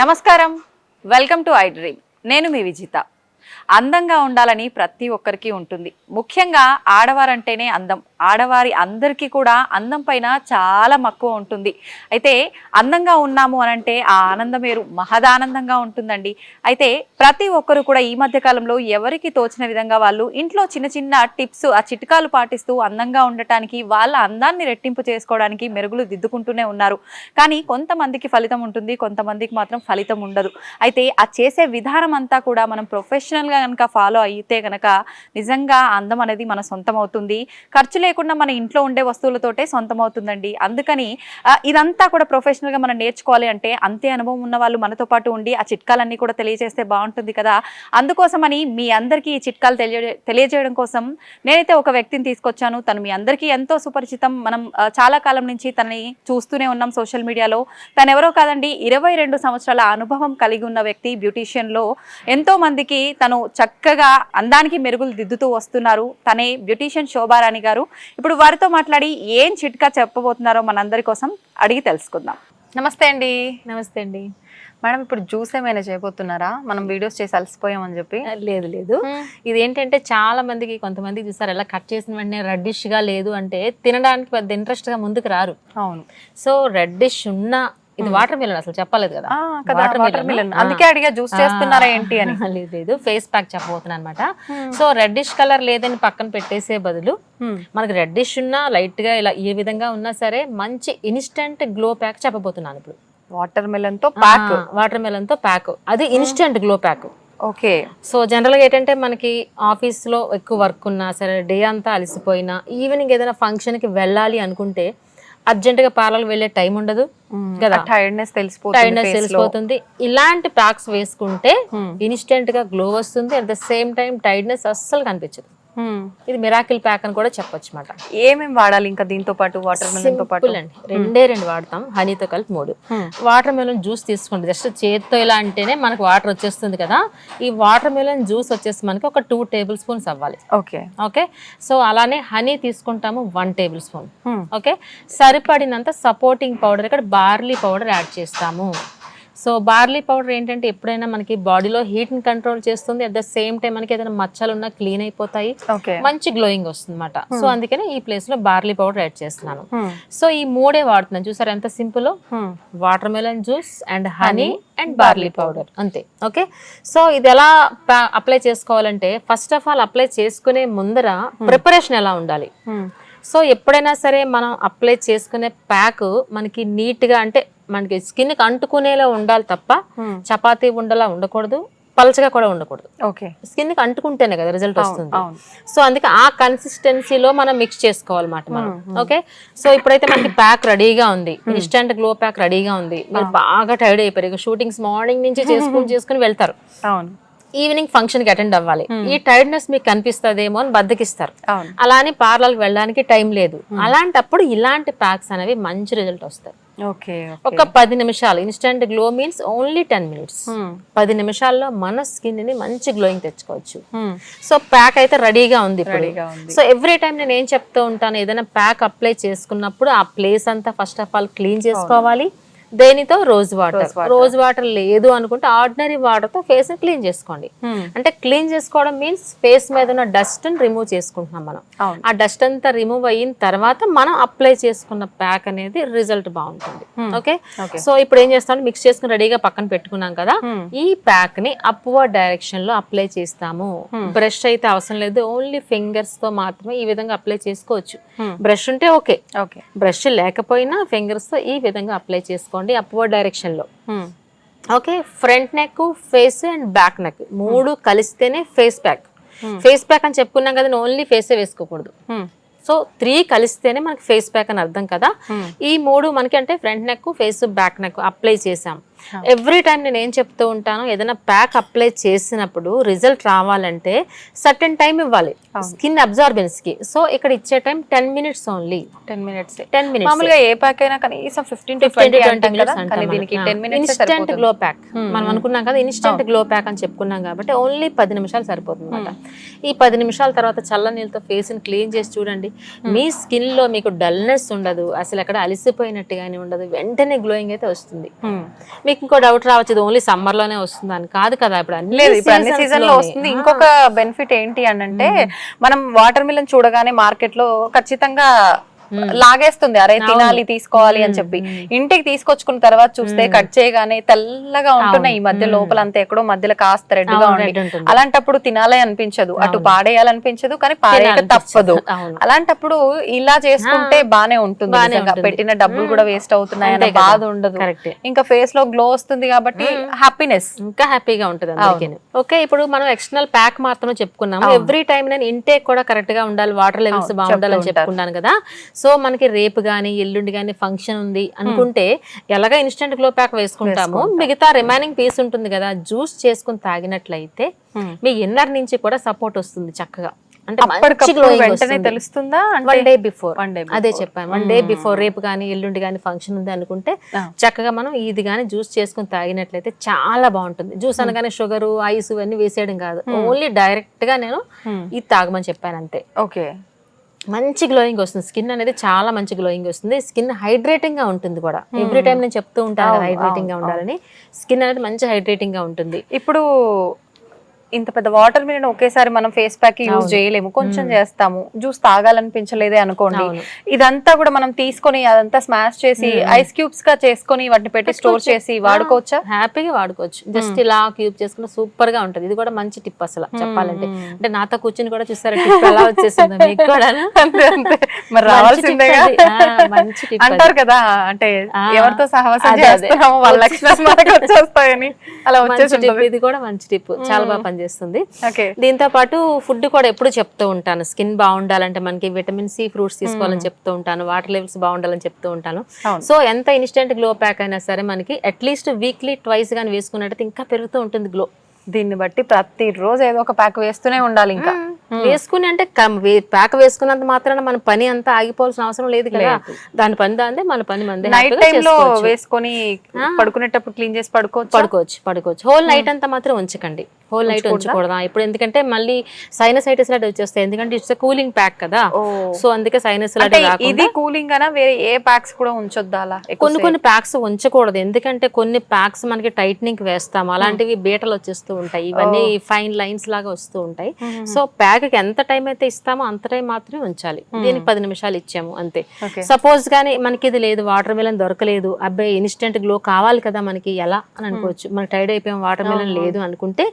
నమస్కారం, welcome to I dream. నేను మీ విజిత. అందంగా ఉండాలని ప్రతి ఒక్కరికి ఉంటుంది. ముఖ్యంగా ఆడవారంటేనే అందం. ఆడవారి అందరికీ కూడా అందం పైన చాలా మక్కువ ఉంటుంది. అయితే అందంగా ఉన్నాము అనంటే ఆ ఆనందం వేరు, మహదానందంగా ఉంటుందండి. అయితే ప్రతి ఒక్కరు కూడా ఈ మధ్య కాలంలో ఎవరికి తోచిన విధంగా వాళ్ళు ఇంట్లో చిన్న చిన్న టిప్స్, ఆ చిట్కాలు పాటిస్తూ అందంగా ఉండటానికి, వాళ్ళ అందాన్ని రెట్టింపు చేసుకోవడానికి మెరుగులు దిద్దుకుంటూనే ఉన్నారు. కానీ కొంతమందికి ఫలితం ఉంటుంది, కొంతమందికి మాత్రం ఫలితం ఉండదు. అయితే ఆ చేసే విధానం అంతా కూడా మనం ప్రొఫెషనల్గా కనుక ఫాలో అయితే కనుక నిజంగా అందం అనేది మన సొంతం అవుతుంది. ఖర్చు లేకుండా మన ఇంట్లో ఉండే వస్తువులతోటే సొంతం అవుతుందండి. అందుకని ఇదంతా కూడా ప్రొఫెషనల్గా మనం నేర్చుకోవాలి అంటే అంతే అనుభవం ఉన్న వాళ్ళు మనతో పాటు ఉండి ఆ చిట్కాలన్నీ కూడా తెలియజేస్తే బాగుంటుంది కదా. అందుకోసమని మీ అందరికీ ఈ చిట్కాలు తెలియజేయడం కోసం నేనైతే ఒక వ్యక్తిని తీసుకొచ్చాను. తను మీ అందరికీ ఎంతో సుపరిచితం. మనం చాలా కాలం నుంచి తనని చూస్తూనే ఉన్నాం సోషల్ మీడియాలో. తను ఎవరో కాదండి, 22 సంవత్సరాల అనుభవం కలిగి ఉన్న వ్యక్తి. బ్యూటీషియన్లో ఎంతో మందికి తను చక్కగా అందానికి మెరుగులు దిద్దుతూ వస్తున్నారు. తనే బ్యూటీషియన్ శోభారాణి గారు. ఇప్పుడు వారితో మాట్లాడి ఏం చిట్కా చెప్పబోతున్నారో మనందరి కోసం అడిగి తెలుసుకుందాం. నమస్తే అండి. నమస్తే అండి మేడం, ఇప్పుడు జ్యూస్ ఏమైనా చేయబోతున్నారా? మనం వీడియోస్ చేసి అలసిపోయామని చెప్పి. లేదు ఇది ఏంటంటే చాలా మందికి, కొంతమందికి చూస్తారు ఎలా కట్ చేసిన వెంటనే రెడ్డిష్ గా లేదు అంటే తినడానికి పెద్ద ఇంట్రెస్ట్ గా ముందుకు రారు. అవును. సో రెడ్డిష్ ఉన్న ఇది వాటర్ మిలన్, అసలు చెప్పలేదు కదా వాటర్ మిలన్, అందుకే అడిగా జ్యూస్ చేస్తున్నారా ఏంటి అని. లేదు ఫేస్ ప్యాక్ చెప్పబోతున్నా అనమాట. సో రెడ్డిష్ కలర్ లేదని పక్కన పెట్టేసే బదులు మనకి రెడ్డిష్ ఉన్నా లైట్ గా ఇలా ఏ విధంగా ఉన్నా సరే మంచి ఇన్స్టెంట్ గ్లో ప్యాక్ చెప్పబోతున్నాను ఇప్పుడు. వాటర్ మిలన్ తో ప్యాక్. వాటర్ మిలన్ తో ప్యాక్, అది instant glow pack. Okay. So జనరల్గా ఏంటంటే మనకి ఆఫీస్లో ఎక్కువ వర్క్ ఉన్నా సరే, డే అంతా అలసిపోయినా, ఈవినింగ్ ఏదైనా ఫంక్షన్కి వెళ్ళాలి అనుకుంటే అర్జెంటుగా పార్లర్ వెళ్ళే టైం ఉండదు కదా, టైర్డ్నెస్ తెలిసిపోతుంది. ఇలాంటి ప్యాక్స్ వేసుకుంటే ఇన్స్టెంట్ గా గ్లో వస్తుంది. At the same time tiredness అస్సలు కనిపించదు. ఇది మిరాకిల్ ప్యాక్ అని కూడా చెప్పొచ్చు అనమాట. ఏమేమి వాడాలి ఇంకా దీంతో పాటు? వాటర్ మెలన్ తో పాటు అండి రెండు వాడతాం, హనీతో కలిపి 3. వాటర్ మెలన్ జ్యూస్ తీసుకోండి. జస్ట్ చేతితో ఇలా అంటేనే మనకు వాటర్ వచ్చేస్తుంది కదా. ఈ వాటర్ మెలన్ జ్యూస్ వచ్చేసి మనకి ఒక 2 టేబుల్ స్పూన్స్ అవ్వాలి. ఓకే. సో అలానే హనీ తీసుకుంటాము 1 టేబుల్ స్పూన్. ఓకే. సరిపడినంత సపోర్టింగ్ పౌడర్, ఇక్కడ బార్లీ పౌడర్ యాడ్ చేస్తాము. సో బార్లీ పౌడర్ ఏంటంటే ఎప్పుడైనా మనకి బాడీలో హీట్ ని కంట్రోల్ చేస్తుంది. అట్ ద సేమ్ టైం మనకి ఏదైనా మచ్చలు ఉన్నా క్లీన్ అయిపోతాయి, మంచి గ్లోయింగ్ వస్తుంది అనమాట. సో అందుకని ఈ ప్లేస్ లో బార్లీ పౌడర్ యాడ్ చేస్తున్నాను. సో ఈ 3 వాడుతున్నాను. చూసారు ఎంత simple. Water melon juice and honey and barley powder, అంతే. ఓకే. సో ఇది ఎలా అప్లై చేసుకోవాలంటే, ఫస్ట్ ఆఫ్ ఆల్ అప్లై చేసుకునే ముందర ప్రిపరేషన్ ఎలా ఉండాలి. సో ఎప్పుడైనా సరే మనం అప్లై చేసుకునే ప్యాక్ మనకి నీట్ గా, అంటే మనకి స్కిన్ కి అంటుకునేలా ఉండాలి తప్ప చపాతీ ఉండలా ఉండకూడదు, పలచగా కూడా ఉండకూడదు. ఓకే. స్కిన్ కి అంటుకుంటేనే కదా రిజల్ట్ వస్తుంది. సో అందుకే ఆ కన్సిస్టెన్సీలో మనం మిక్స్ చేసుకోవాలన్నమాట మనం. ఓకే. సో ఇప్పుడైతే మనకి ప్యాక్ రెడీగా ఉంది, ఇన్స్టెంట్ గ్లో ప్యాక్ రెడీగా ఉంది. మీరు బాగా టైర్డ్ అయిపోయారు, షూటింగ్స్ మార్నింగ్ నుంచి చేసుకుని వెళ్తారు, ఈవినింగ్ ఫంక్షన్ కి అటెండ్ అవ్వాలి. ఈ టైర్డ్నెస్ మీకు కనిపిస్తుందేమో అని బద్దకిస్తారు. అలానే పార్లర్కి వెళ్ళడానికి టైం లేదు. అలాంటప్పుడు ఇలాంటి ప్యాక్స్ అనేవి మంచి రిజల్ట్ వస్తాయి. ఒక 10 నిమిషాలు. Instant glow means only 10 minutes. 10 నిమిషాల్లో మన స్కిన్ ని మంచి గ్లోయింగ్ తెచ్చుకోవచ్చు. సో ప్యాక్ అయితే రెడీగా ఉంది ఇప్పుడు. సో ఎవ్రీ టైం నేను ఏం చెప్తూ ఉంటాను, ఏదైనా ప్యాక్ అప్లై చేసుకున్నప్పుడు ఆ ప్లేస్ అంతా ఫస్ట్ ఆఫ్ ఆల్ క్లీన్ చేసుకోవాలి. దేనితో? Rose water. రోజ్ వాటర్ లేదు అనుకుంటే ఆర్డినరీ వాటర్ తో ఫేస్ క్లీన్ చేసుకోండి. అంటే క్లీన్ చేసుకోవడం మీన్స్ ఫేస్ మీద ఉన్న డస్ట్ రిమూవ్ చేసుకుంటున్నాం మనం. ఆ డస్ట్ అంతా రిమూవ్ అయిన తర్వాత మనం అప్లై చేసుకున్న ప్యాక్ అనేది రిజల్ట్ బాగుంటుంది. ఓకే. సో ఇప్పుడు ఏం చేస్తాం, మిక్స్ చేసుకుని రెడీగా పక్కన పెట్టుకున్నాం కదా. ఈ ప్యాక్ ని అప్వర్డ్ డైరెక్షన్ లో అప్లై చేస్తాము. బ్రష్ అయితే అవసరం లేదు, ఓన్లీ ఫింగర్స్ తో మాత్రమే ఈ విధంగా అప్లై చేసుకోవచ్చు. బ్రష్ ఉంటే ఓకే, బ్రష్ లేకపోయినా ఫింగర్స్ తో ఈ విధంగా అప్లై చేసుకోండి అప్వర్డ్ డైరెక్షన్ లో. Okay. Front neck, face and back neck 3 కలిస్తేనే ఫేస్ ప్యాక్. ఫేస్ ప్యాక్ అని చెప్పుకున్నాం కదా, ఓన్లీ ఫేసే వేసుకోకూడదు. సో 3 కలిస్తేనే మనకి ఫేస్ ప్యాక్ అని అర్థం కదా. ఈ 3 మనకి అంటే front neck, face, back neck apply చేసాం. ఎవ్రీ టైం నేను ఏం చెప్తూ ఉంటాను, ఏదైనా ప్యాక్ అప్లై చేసినప్పుడు రిజల్ట్ రావాలంటే సర్టెన్ టైం ఇవ్వాలి స్కిన్ అబ్జార్బెన్స్ కి. సో ఇక్కడ ఇచ్చే టైం 10 మినిట్స్ ఓన్లీ. 10 మినిట్స్. మామూలుగా ఏ ప్యాక్ అయినా కనీసం 15 to 20 ఇన్స్టెంట్ గ్లో ప్యాక్ మనం అనుకున్నాం కదా, ఇన్స్టెంట్ గ్లో ప్యాక్ అని చెప్పుకున్నాం కాబట్టి ఓన్లీ 10 నిమిషాలు సరిపోతుంది అనమాట. ఈ 10 నిమిషాల తర్వాత చల్ల నీళ్ళతో ఫేస్ ని క్లీన్ చేసి చూడండి. మీ స్కిన్ లో మీకు డల్నెస్ ఉండదు, అసలు ఎక్కడ అలసిపోయినట్టుగానే ఉండదు, వెంటనే గ్లోయింగ్ అయితే వస్తుంది. మీకు ఇంకో డౌట్ రావచ్చు, ఇది ఓన్లీ సమ్మర్ లోనే వస్తుంది అని. కాదు కదా, ఇప్పుడు లేదు, ఇప్పుడు అన్ని సీజన్ లో వస్తుంది. ఇంకొక బెనిఫిట్ ఏంటి అని అంటే, మనం వాటర్ మిలన్ చూడగానే మార్కెట్ లో ఖచ్చితంగా లాగేస్తుంది, అరే తినాలి తీసుకోవాలి అని చెప్పి. ఇంటికి తీసుకొచ్చుకున్న తర్వాత చూస్తే కట్ చేయగానే తెల్లగా ఉంటున్నాయి, ఈ మధ్య లోపల అంతా ఎక్కడో మధ్యలో కాస్త రెడ్ గా ఉంది. అలాంటప్పుడు తినాలి అనిపించదు, అటు పాడేయాలనిపించదు, కానీ పాడేయక తప్పదు. అలాంటప్పుడు ఇలా చేసుకుంటే బానే ఉంటుంది. నిజంగా పెట్టిన డబ్బులు కూడా వేస్ట్ అవుతున్నాయి అనే బాధ ఉండదు, ఇంకా ఫేస్ లో గ్లో వస్తుంది కాబట్టి హ్యాపీనెస్ ఇంకా హ్యాపీగా ఉంటుంది అందరికీ. ఓకే, ఇప్పుడు మనం ఎక్స్టర్నల్ ప్యాక్ మాత్రమే చెప్పుకున్నాము. ఎవ్రీ టైం నేను ఇంటేక్ కూడా కరెక్ట్ గా ఉండాలి, వాటర్ లెవెల్స్ బాగుండాలని చెప్పుకున్నాను కదా. సో మనకి రేపు గానీ ఎల్లుండి గానీ ఫంక్షన్ ఉంది అనుకుంటే ఎలాగా ఇన్స్టెంట్ గ్లో ప్యాక్ వేసుకుంటాము, మిగతా రిమైనింగ్ పీస్ ఉంటుంది కదా, జ్యూస్ చేసుకుని తాగినట్లయితే మీ ఇన్నర్ నుంచి కూడా సపోర్ట్ వస్తుంది చక్కగా. అంటే వెంటనే తెలుస్తుందా? 1 డే బిఫోర్, అదే చెప్పాను, 1 డే బిఫోర్. రేపు కానీ ఎల్లుండి కానీ ఫంక్షన్ ఉంది అనుకుంటే చక్కగా మనం ఇది కానీ జ్యూస్ చేసుకుని తాగినట్లయితే చాలా బాగుంటుంది. జ్యూస్ అనగానే షుగర్ ఐస్ ఇవన్నీ వేసేయడం కాదు, ఓన్లీ డైరెక్ట్ గా నేను ఇది తాగమని చెప్పాను అంతే. ఓకే, మంచి గ్లోయింగ్ వస్తుంది, స్కిన్ అనేది చాలా మంచి గ్లోయింగ్ వస్తుంది, స్కిన్ హైడ్రేటింగ్ గా ఉంటుంది కూడా. ఎవ్రీ టైం నేను చెప్తూ ఉంటాను కదా హైడ్రేటింగ్ గా ఉండాలని, స్కిన్ అనేది మంచి హైడ్రేటింగ్ గా ఉంటుంది. ఇప్పుడు ఇంత పెద్ద వాటర్ మిలన్ ఒకేసారి మనం ఫేస్ ప్యాక్ యూజ్ చేయలేము, కొంచెం చేస్తాము, జ్యూస్ తాగాలనిపించలేదే అనుకోండి, ఇదంతా కూడా మనం తీసుకొని అదంతా స్మాష్ చేసి ఐస్ క్యూబ్స్ గా చేసుకొని వాటిని పెట్టి స్టోర్ చేసి వాడుకోవచ్చా? హ్యాపీగా వాడుకోవచ్చు, జస్ట్ ఇలా క్యూబ్ చేసుకుంటే సూపర్ గా ఉంటది. ఇది కూడా మంచి టిప్ అసలు చెప్పాలంటే. అంటే నాతో కూర్చుని కూడా చూసారా టిప్ ఎలా వచ్చేసింది మీకు కూడా. మరి రావాల్సిందే మంచి టిప్ అంటారు కదా, అంటే ఎవరితో సహవాసం చేస్తున్నామో వాళ్ళ లక్షణాలు మనకు వచ్చేస్తాయని, అలా వచ్చేసి ఇది కూడా మంచి టిప్, చాలా బాగా చేస్తుంది. దీంతో పాటు ఫుడ్ కూడా ఎప్పుడు చెప్తూ ఉంటాను, స్కిన్ బాగుండాలంటే మనకి విటమిన్ సి ఫ్రూట్స్ తీసుకోవాలని చెప్తూ ఉంటాను, వాటర్ లెవెల్స్ బాగుండాలని చెప్తూ ఉంటాను. సో ఎంత ఇన్స్టెంట్ గ్లో ప్యాక్ అయినా సరే మనకి అట్లీస్ట్ వీక్లీ ట్వైస్ గానీ వేసుకున్నట్టు ఇంకా పెరుగుతూ ఉంటుంది గ్లో. దీన్ని బట్టి ప్రతిరోజు ఏదో ఒక ప్యాక్ వేస్తూనే ఉండాలి. ఇంకా వేసుకుని అంటే ప్యాక్ వేసుకున్నంత మాత్రాన మన పని అంతా ఆగిపోవాల్సిన అవసరం లేదు కదా, దాని పని దాందే, మన పని మందే. నైట్ టైం లో వేసుకొని పడుకునేటప్పుడు క్లీన్ చేసి పడుకోవచ్చు. హోల్ నైట్ అంతా మాత్రం ఉంచకండి, హోల్ నైట్ ఉంచకూడదా ఇప్పుడు, ఎందుకంటే మళ్ళీ సైనసైటిస్ లాంటి వచ్చేస్తాయి, ఎందుకంటే ఇట్స్ కూలింగ్ ప్యాక్ కదా. సో అందుకే సైనస్ ఇది కూలింగ్ అనా వేరే ఏ ప్యాక్స్ కూడా ఉంచొద్దా? అలా కొన్ని ప్యాక్స్ ఉంచకూడదు, ఎందుకంటే కొన్ని ప్యాక్స్ మనకి టైట్నింగ్ వేస్తాం, అలాంటివి బీటలు వచ్చేస్తూ ఉంటాయి, ఇవన్నీ ఫైన్ లైన్స్ లాగా వస్తూ ఉంటాయి. సో ప్యాక్ కి ఎంత టైం అయితే ఇస్తామో అంత టైం మాత్రమే ఉంచాలి. దీనికి 10 నిమిషాలు ఇచ్చాము అంతే. సపోజ్ గానీ మనకి ఇది లేదు, వాటర్ మిలన్ దొరకలేదు, అబ్బాయి ఇన్స్టెంట్ గ్లో కావాలి కదా మనకి, ఎలా అని అనుకోవచ్చు. మనకి టైర్డ్ అయిపోయాం, వాటర్ మిలన్ లేదు అనుకుంటే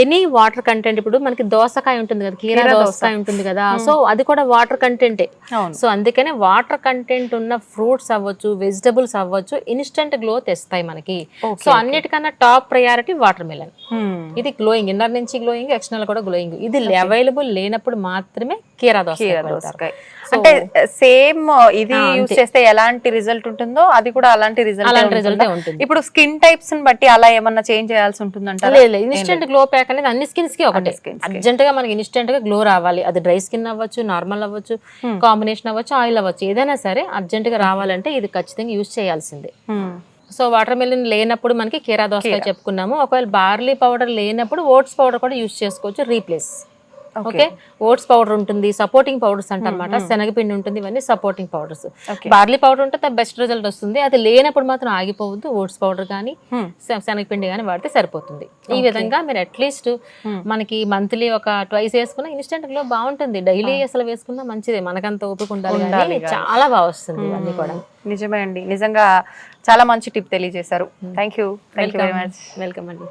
ఎనీ వాటర్ కంటెంట్, ఇప్పుడు మనకి దోసకాయ ఉంటుంది కదా, కీరా దోసకాయ ఉంటుంది కదా, సో అది కూడా వాటర్ కంటెంటే. సో అందుకనే వాటర్ కంటెంట్ ఉన్న ఫ్రూట్స్ అవ్వచ్చు, వెజిటబుల్స్ అవ్వచ్చు, ఇన్స్టెంట్ గ్లో తెస్తాయి మనకి. సో అన్నిటికన్నా టాప్ ప్రయారిటీ వాటర్ మిలన్. ఇది గ్లోయింగ్, ఇన్నర్ నుంచి గ్లోయింగ్, ఎక్స్టర్నల్ కూడా గ్లోయింగ్. ఇది అవైలబుల్ లేనప్పుడు మాత్రమే కీరా దోసకాయ. అంటే సేమ్ ఇది యూజ్ చేస్తే ఎలాంటి రిజల్ట్ ఉంటుందో అది కూడా అలాంటి రిజల్ట్ ఉంటుంది. ఇప్పుడు స్కిన్ టైప్స్ ని బట్టి అలా ఏమన్నా చేంజ్ చేయాల్సి ఉంటుందంటారా? ఇన్స్టెంట్ గ్లో ప్యాక్ అనేది అన్ని స్కిన్స్ కి ఒకటే. అర్జెంట్ గా మనకి ఇన్స్టెంట్ గా గ్లో రావాలి, అది డ్రై స్కిన్ అవ్వచ్చు, నార్మల్ అవ్వచ్చు, కాంబినేషన్ అవ్వచ్చు, ఆయిల్ అవ్వచ్చు, ఏదైనా సరే అర్జెంట్ గా రావాలంటే ఇది ఖచ్చితంగా యూజ్ చేయాల్సిందే. సో వాటర్ మిలన్ లేనప్పుడు మనకి కీరా దోసకాయ చెప్పుకున్నాము. ఒకవేళ బార్లీ పౌడర్ లేనప్పుడు ఓట్స్ పౌడర్ కూడా యూజ్ చేసుకోవచ్చు, రీప్లేస్. ఓకే, ఓట్స్ పౌడర్ ఉంటుంది, సపోర్టింగ్ పౌడర్స్ అంటారన్నమాట, శనగపిండి ఉంటుంది, ఇవన్నీ సపోర్టింగ్ పౌడర్స్. బార్లీ పౌడర్ ఉంటే బెస్ట్ రిజల్ట్ వస్తుంది, అది లేనప్పుడు మాత్రం ఆగిపోవద్దు, ఓట్స్ పౌడర్ కానీ శనగపిండి కానీ వాడితే సరిపోతుంది. ఈ విధంగా మీరు అట్లీస్ట్ మనకి మంత్లీ ఒక ట్వైస్ వేసుకున్నా ఇన్స్టెంట్ గ్లో బాగుంటుంది. డైలీ అసలు వేసుకున్నా మంచిదే, మనకంత ఓపిక ఉండాలి, చాలా బాగా వస్తుంది ఇవన్నీ కూడా. నిజమే అండి, నిజంగా చాలా మంచి టిప్ తెలియజేశారు. Thank you very much. Welcome అండి.